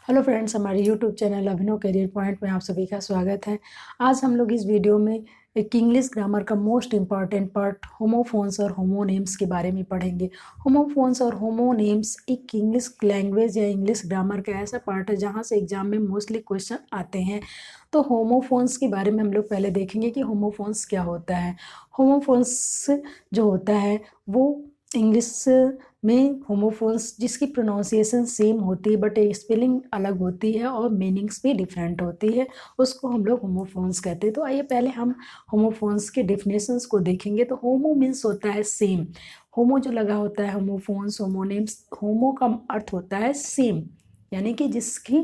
Hello friends, हमारे YouTube channel अभिनव career point में आप सभी का स्वागत है। आज हम लोग इस वीडियो में एक इंग्लिश ग्रामर का मोस्ट इम्पॉर्टेंट पार्ट होमोफोन्स और होमोनेम्स के बारे में पढ़ेंगे। होमोफोन्स और होमोनेम्स एक इंग्लिश लैंग्वेज या इंग्लिश ग्रामर का ऐसा पार्ट है जहाँ से एग्जाम में मोस्टली क्वेश्चन आते हैं। तो होमोफोन्स के बारे में हम लोग पहले देखेंगे कि होमोफोन्स क्या होता है। होमोफोन्स जो होता है वो इंग्लिश में होमोफोन्स जिसकी प्रोनाउंसिएशन सेम होती है बट स्पेलिंग अलग होती है और मीनिंग्स भी डिफरेंट होती है, उसको हम लोग होमोफोन्स कहते हैं। तो आइए पहले हम होमोफोन्स के डेफिनेशंस को देखेंगे। तो होमो मीन्स होता है सेम। होमो जो लगा होता है होमोफोन्स होमोनेम्स, होमो का अर्थ होता है सेम, यानी कि जिसकी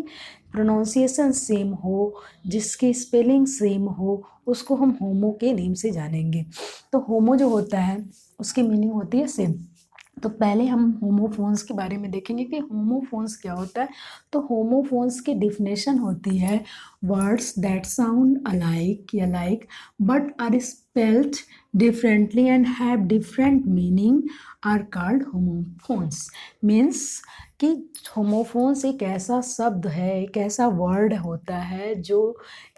प्रोनाउंसिएशन सेम हो, जिसकी स्पेलिंग सेम हो, उसको हम होमो के नेम से जानेंगे। तो होमो जो होता है उसकी मीनिंग होती है सेम। तो पहले हम होमोफोन्स के बारे में देखेंगे कि होमोफोन्स क्या होता है। तो होमोफोन्स की डिफिनेशन होती है वर्ड्स दैट साउंड अलाइक या like but are spelled differently and have different meaning are called homophones. Means कि होमोफोन्स एक ऐसा शब्द है, एक ऐसा वर्ड होता है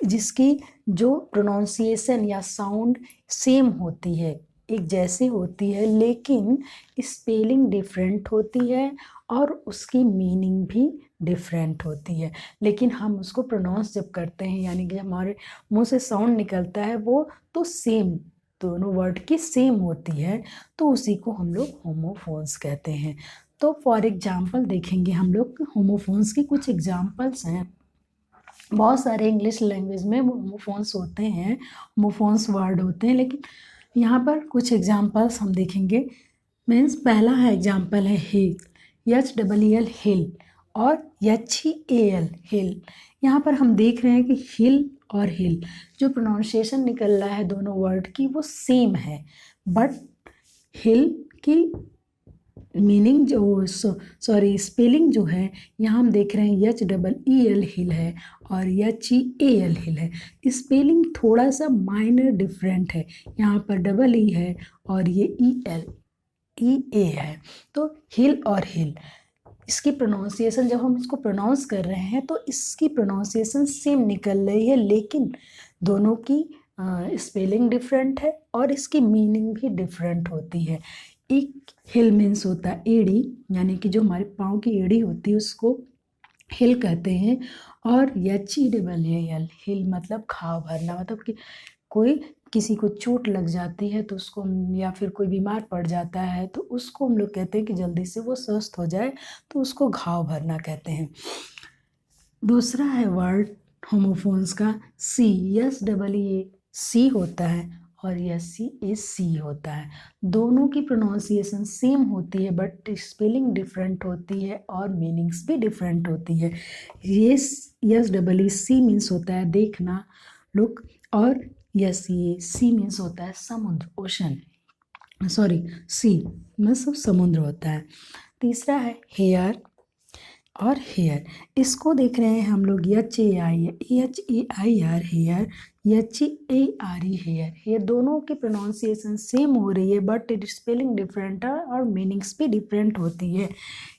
जिसकी जो प्रोनाउंसिएशन या साउंड सेम होती है, एक जैसी होती है, लेकिन स्पेलिंग डिफरेंट होती है और उसकी मीनिंग भी डिफरेंट होती है। लेकिन हम उसको प्रोनाउंस जब करते हैं, यानी कि हमारे मुंह से साउंड निकलता है वो तो सेम, दोनों वर्ड की सेम होती है, तो उसी को हम लोग होमोफोन्स कहते हैं। तो फॉर एग्जाम्पल देखेंगे हम लोग होमोफोन्स की कुछ एग्जाम्पल्स हैं। बहुत सारे इंग्लिश लैंग्वेज में होमोफोन्स होते हैं, होमोफोन्स वर्ड होते हैं, लेकिन यहाँ पर कुछ एग्जाम्पल्स हम देखेंगे। मीन्स पहला है एग्जाम्पल है हिल, HEEL हिल और HEAL हिल। यहाँ पर हम देख रहे हैं कि हिल और हिल जो प्रोनाउंसिएशन निकल रहा है दोनों वर्ड की वो सेम है, बट हिल की मीनिंग जो सॉरी स्पेलिंग जो है यहाँ हम देख रहे हैं HEEL हिल है और HEAL हिल है। स्पेलिंग थोड़ा सा माइनर डिफरेंट है, यहाँ पर डबल ई है और ये EA है। तो हिल और हिल, इसकी प्रोनाउंसिएशन जब हम इसको प्रोनाउंस कर रहे हैं तो इसकी प्रोनाउंसिएशन सेम निकल रही है, लेकिन दोनों की स्पेलिंग डिफरेंट है और इसकी मीनिंग भी डिफरेंट होती है। एक हिल मीन्स होता है एड़ी, यानी कि जो हमारे पाँव की एड़ी होती है उसको हिल कहते हैं। और HEEL हिल मतलब घाव भरना, मतलब कि कोई किसी को चोट लग जाती है तो उसको या फिर कोई बीमार पड़ जाता है तो उसको हम लोग कहते हैं कि जल्दी से वो स्वस्थ हो जाए, तो उसको घाव भरना कहते हैं। दूसरा है वर्ड होमोफोन्स का CSEE होता है और SCAC होता है। दोनों की प्रोनाउंसिएशन सेम होती है बट स्पेलिंग डिफरेंट होती है और मीनिंग्स भी डिफरेंट होती है। SEEC मीन्स होता है देखना, लुक, और SCAC मीन्स होता है समुद्र, ओशन, सॉरी सी मतलब समुद्र होता है। तीसरा है हेयर और हेयर, इसको देख रहे हैं हम लोग HAIR हेयर, HARE हेयर। ये दोनों की प्रोनाउंसिएशन सेम हो रही है बट स्पेलिंग डिफरेंट है और मीनिंग्स भी डिफरेंट होती है।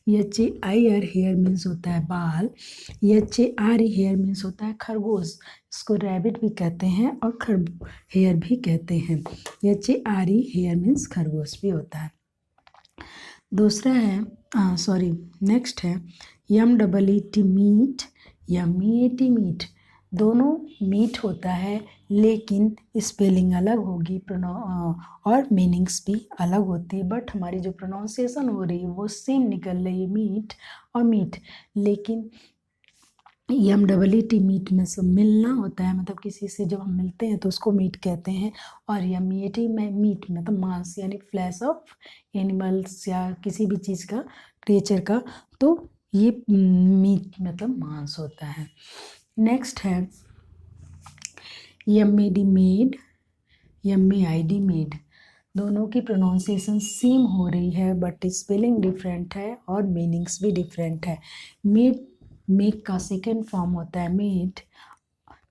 HAIR हेयर मीन्स होता है बाल, HARE हेयर मीन्स होता है खरगोश, इसको रैबिट भी कहते हैं और हेयर भी कहते हैं। HARE हेयर मीन्स खरगोश भी होता है। दूसरा है नेक्स्ट है MEET मीट या MEAT मीट। दोनों मीट होता है लेकिन स्पेलिंग अलग होगी और मीनिंग्स भी अलग होती है, बट हमारी जो प्रोनाउंसिएशन हो रही है वो सेम निकल रही है, मीट और मीट। लेकिन MEAT मीट में सब मिलना होता है, मतलब किसी से जब हम मिलते हैं तो उसको मीट कहते हैं। और MEAT में मीट मतलब मांस, यानी फ्लैश ऑफ एनिमल्स या किसी भी चीज़ का, क्रिएचर का, तो ये मीट मतलब मांस होता है। नेक्स्ट है MED मेड, MEID मेड। दोनों की प्रोनाउंसिएशन सेम हो रही है बट स्पेलिंग डिफरेंट है और मीनिंग्स भी डिफरेंट है। मेक का सेकेंड फॉर्म होता है मेड,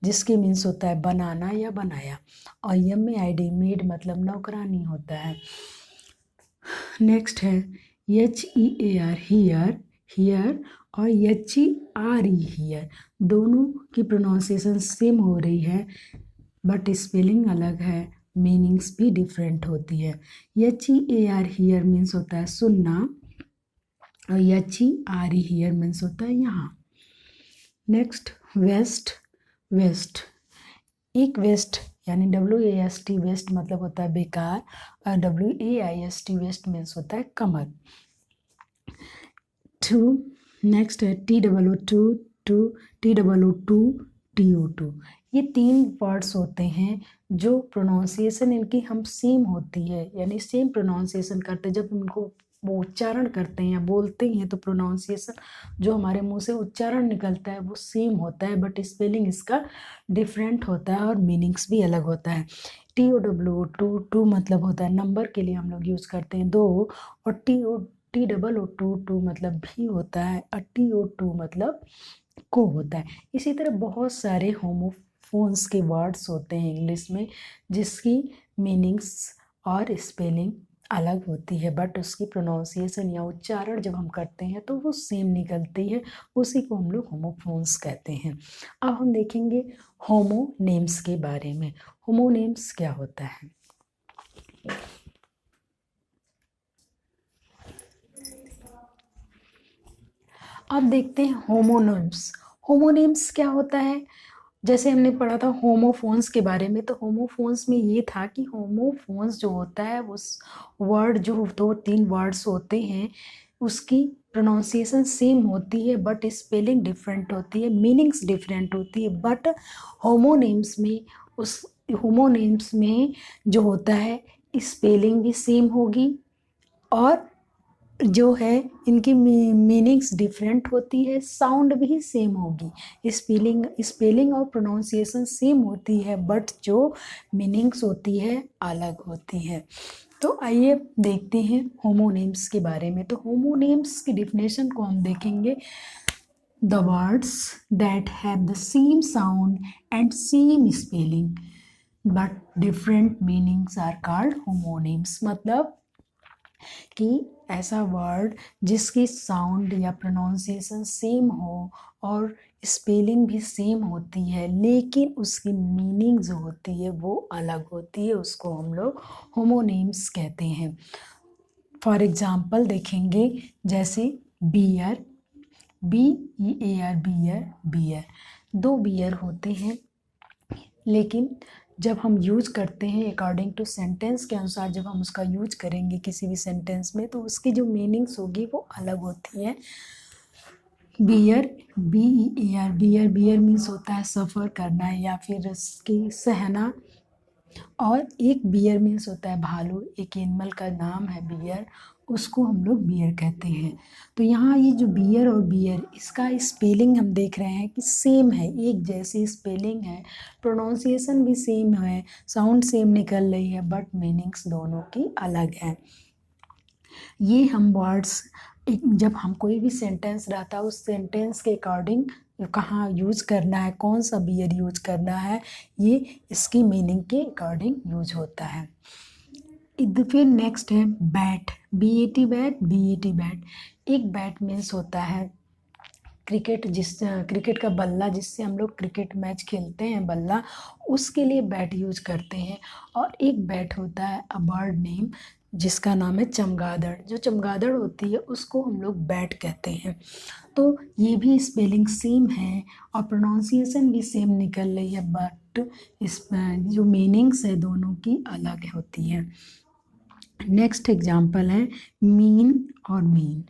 जिसके मीन्स होता है बनाना या बनाया, और MEID मेड मतलब नौकरानी होता है। नेक्स्ट है HEAR हियर, हियर और HERE हियर, दोनों की प्रोनाउंसिएशन सेम हो रही है बट स्पेलिंग अलग है, मीनिंग्स भी डिफरेंट होती है। HEAR हियर मीन्स होता है सुनना और HERE हियर मीन्स होता है यहाँ। नेक्स्ट वेस्ट, वेस्ट एक वेस्ट यानी WAST वेस्ट मतलब होता है बेकार और WAIST वेस्ट मीन्स होता है कमर। टू नेक्स्ट है TOO टू, TOO TO2, ये 3 वर्ड्स होते हैं जो प्रोनाउंसिएशन इनकी हम सेम होती है, यानी सेम प्रोनाउंसिएशन करते हैं। जब इनको वो उच्चारण करते हैं या बोलते हैं तो प्रोनाउंसिएशन जो हमारे मुंह से उच्चारण निकलता है वो सेम होता है बट स्पेलिंग इसका डिफरेंट होता है और मीनिंग्स भी अलग होता है। TOO टू मतलब होता है नंबर के लिए हम लोग यूज़ करते हैं 2 और TOO मतलब भी होता है और TO2 मतलब को होता है। इसी तरह बहुत सारे होमोफोन्स के वर्ड्स होते हैं इंग्लिश में जिसकी मीनिंग्स और स्पेलिंग अलग होती है बट उसकी प्रोनाउंसिएशन या उच्चारण जब हम करते हैं तो वो सेम निकलती है, उसी को हम लोग होमोफोन्स कहते हैं। अब हम देखेंगे होमोनेम्स के बारे में। होमोनेम्स क्या होता है? अब देखते हैं होमोनेम्स। होमोनेम्स क्या होता है? जैसे हमने पढ़ा था होमोफोन्स के बारे में, तो होमोफोन्स में ये था कि होमोफोन्स जो होता है वो वर्ड जो 2-3 वर्ड्स होते हैं उसकी प्रोनाउंसिएशन सेम होती है बट स्पेलिंग डिफरेंट होती है, मीनिंग्स डिफरेंट होती है। बट होमोनेम्स में जो होता है स्पेलिंग भी सेम होगी और जो है इनकी मीनिंग्स डिफरेंट होती है, साउंड भी सेम होगी। स्पेलिंग और प्रोनाउंसिएशन सेम होती है बट जो मीनिंग्स होती है अलग होती है। तो आइए देखते हैं होमोनेम्स के बारे में। तो होमोनेम्स की डिफिनेशन को हम देखेंगे। The words that have the same sound and same spelling but different meanings are called homonyms. मतलब कि ऐसा वर्ड जिसकी साउंड या प्रोनाउंसिएशन सेम हो और स्पेलिंग भी सेम होती है लेकिन उसकी मीनिंग जो होती है वो अलग होती है, उसको हम लोग होमोनेम्स कहते हैं। फॉर एग्जाम्पल देखेंगे जैसे बियर, BEAR बियर, 2 बियर होते हैं लेकिन जब हम यूज करते हैं अकॉर्डिंग टू सेंटेंस के अनुसार जब हम उसका यूज करेंगे किसी भी सेंटेंस में तो उसकी जो मीनिंग्स होगी वो अलग होती है। बियर, BEAR बियर मीन्स होता है सफ़र करना या फिर उसकी सहना, और एक बियर मीन्स होता है भालू, एक एनिमल का नाम है बियर, उसको हम लोग बियर कहते हैं। तो यहाँ ये जो बियर और बियर इसका स्पेलिंग हम देख रहे हैं कि सेम है, एक जैसी स्पेलिंग है, प्रोनाउंसिएशन भी सेम है, साउंड सेम निकल रही है बट मीनिंग्स दोनों की अलग है। ये हम वर्ड्स जब हम कोई भी सेंटेंस रहता है उस सेंटेंस के अकॉर्डिंग कहाँ यूज करना है, कौन सा बियर यूज करना है, ये इसकी मीनिंग के अकॉर्डिंग यूज होता है। फिर नेक्स्ट है बैट, बैट। एक बैट मीन्स होता है क्रिकेट का बल्ला जिससे हम लोग क्रिकेट मैच खेलते हैं, बल्ला, उसके लिए बैट यूज करते हैं। और एक बैट होता है अ बर्ड नेम जिसका नाम है चमगादड़, जो चमगादड़ होती है उसको हम लोग बैट कहते हैं। तो ये भी स्पेलिंग सेम है और प्रोनाउंसिएशन भी सेम निकल रही है बट इस जो मीनिंग्स है दोनों की अलग होती है। नेक्स्ट एग्जाम्पल है मीन और मीन।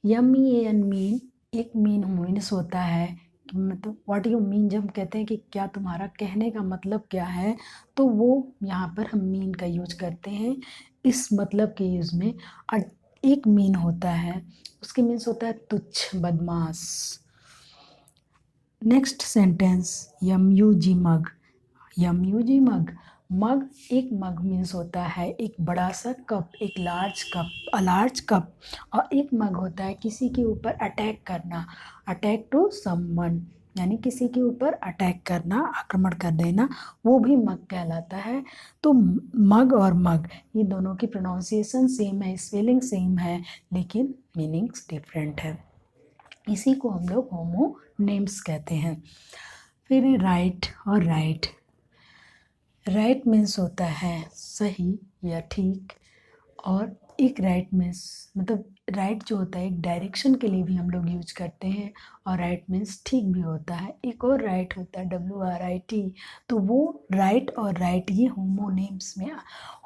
MEAN मीन, एक मीन मीन्स होता है कि मतलब व्हाट यू मीन, जब हम कहते हैं कि क्या तुम्हारा कहने का मतलब क्या है तो वो यहाँ पर हम मीन का यूज करते हैं इस मतलब के यूज में। और एक मीन होता है उसके मीन्स होता है तुच्छ, बदमाश। नेक्स्ट सेंटेंस MUG मग, मग एक मग मीन्स होता है एक बड़ा सा कप, एक लार्ज कप। और एक मग होता है किसी के ऊपर अटैक करना, अटैक टू समवन, यानी किसी के ऊपर अटैक करना, आक्रमण कर देना, वो भी मग कहलाता है। तो मग और मग ये दोनों की प्रोनाउंसिएशन सेम है, स्पेलिंग सेम है लेकिन मीनिंग्स डिफरेंट है। इसी को हम लोग होमोनेम्स कहते हैं। फिर राइट और राइट। राइट मीन्स होता है सही या ठीक, और एक राइट मीन्स मतलब राइट जो होता है एक डायरेक्शन के लिए भी हम लोग यूज करते हैं, और राइट मीन्स ठीक भी होता है। एक और राइट होता है WRIT, तो वो राइट और राइट ये होमोनेम्स में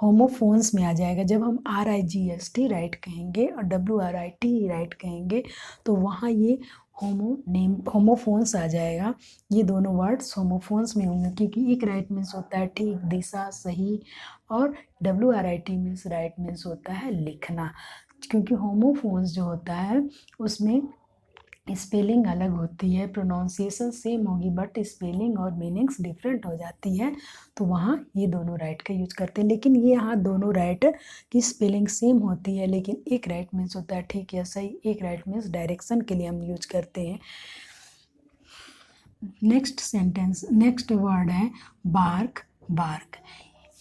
होमोफोन्स में आ जाएगा। जब हम RIGST राइट कहेंगे और WRIT राइट कहेंगे तो वहाँ ये होमोफोन्स आ जाएगा। ये दोनों वर्ड्स होमोफोन्स में होंगे, क्योंकि एक राइट मीन्स होता है ठीक, दिशा, सही, और WRIT मीन्स राइट मीन्स होता है लिखना। क्योंकि होमोफोन्स जो होता है उसमें स्पेलिंग अलग होती है, प्रोनाउंसिएशन सेम होगी बट स्पेलिंग और मीनिंग्स डिफरेंट हो जाती है, तो वहाँ ये दोनों राइट का यूज करते हैं। लेकिन ये यहाँ दोनों राइट की स्पेलिंग सेम होती है, लेकिन एक राइट मीन्स होता है ठीक या सही, एक राइट मीन्स डायरेक्शन के लिए हम यूज करते हैं। नेक्स्ट सेंटेंस, नेक्स्ट वर्ड है बार्क। बार्क,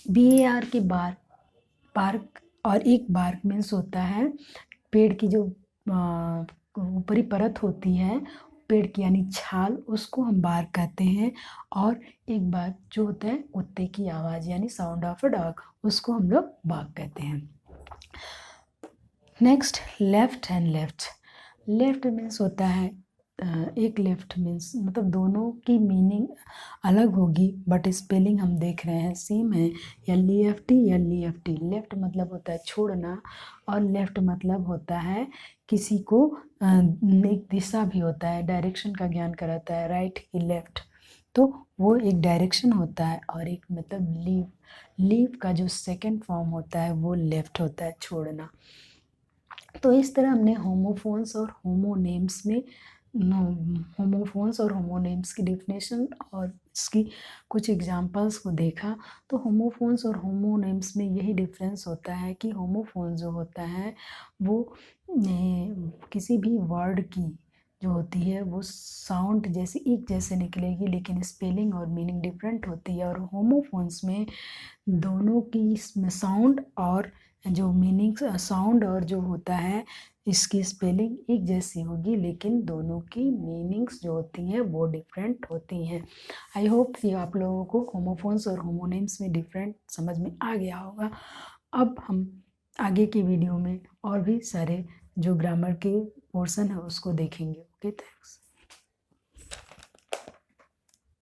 BAR के बार्क, बार्क, और एक बार्क मीन्स होता है पेड़ की जो ऊपरी परत होती है पेड़ की यानी छाल, उसको हम बार्क कहते हैं। और एक बार जो होता है कुत्ते की आवाज़ यानी साउंड ऑफ अ डॉग, उसको हम लोग बार्क कहते हैं। Next left and left. Left means होता है एक लेफ्ट मीन्स मतलब दोनों की मीनिंग अलग होगी बट स्पेलिंग हम देख रहे हैं सेम है, LEFT LEFT। लेफ्ट मतलब होता है छोड़ना, और लेफ्ट मतलब होता है किसी को एक दिशा भी होता है, डायरेक्शन का ज्ञान कराता है, राइट की लेफ्ट, तो वो एक डायरेक्शन होता है। और एक मतलब लीव, लीव का जो सेकंड फॉर्म होता है वो लेफ्ट होता है, छोड़ना। तो इस तरह हमने होमोफोन्स और होमोनेम्स में होमोफोन्स और होमोनेम्स की डेफिनेशन और इसकी कुछ एग्जांपल्स को देखा। तो होमोफोन्स और होमोनेम्स में यही डिफरेंस होता है कि होमोफोन जो होता है वो किसी भी वर्ड की जो होती है वो साउंड जैसे एक जैसे निकलेगी, लेकिन स्पेलिंग और मीनिंग डिफरेंट होती है। और होमोफोन्स में दोनों की साउंड और जो मीनिंग, साउंड और जो होता है इसकी स्पेलिंग एक जैसी होगी, लेकिन दोनों की मीनिंग्स जो होती हैं वो डिफरेंट होती हैं। आई होप कि आप लोगों को होमोफोन्स और होमोनेम्स में डिफरेंट समझ में आ गया होगा। अब हम आगे की वीडियो में और भी सारे जो ग्रामर के पोर्शन है उसको देखेंगे। Okay, thanks.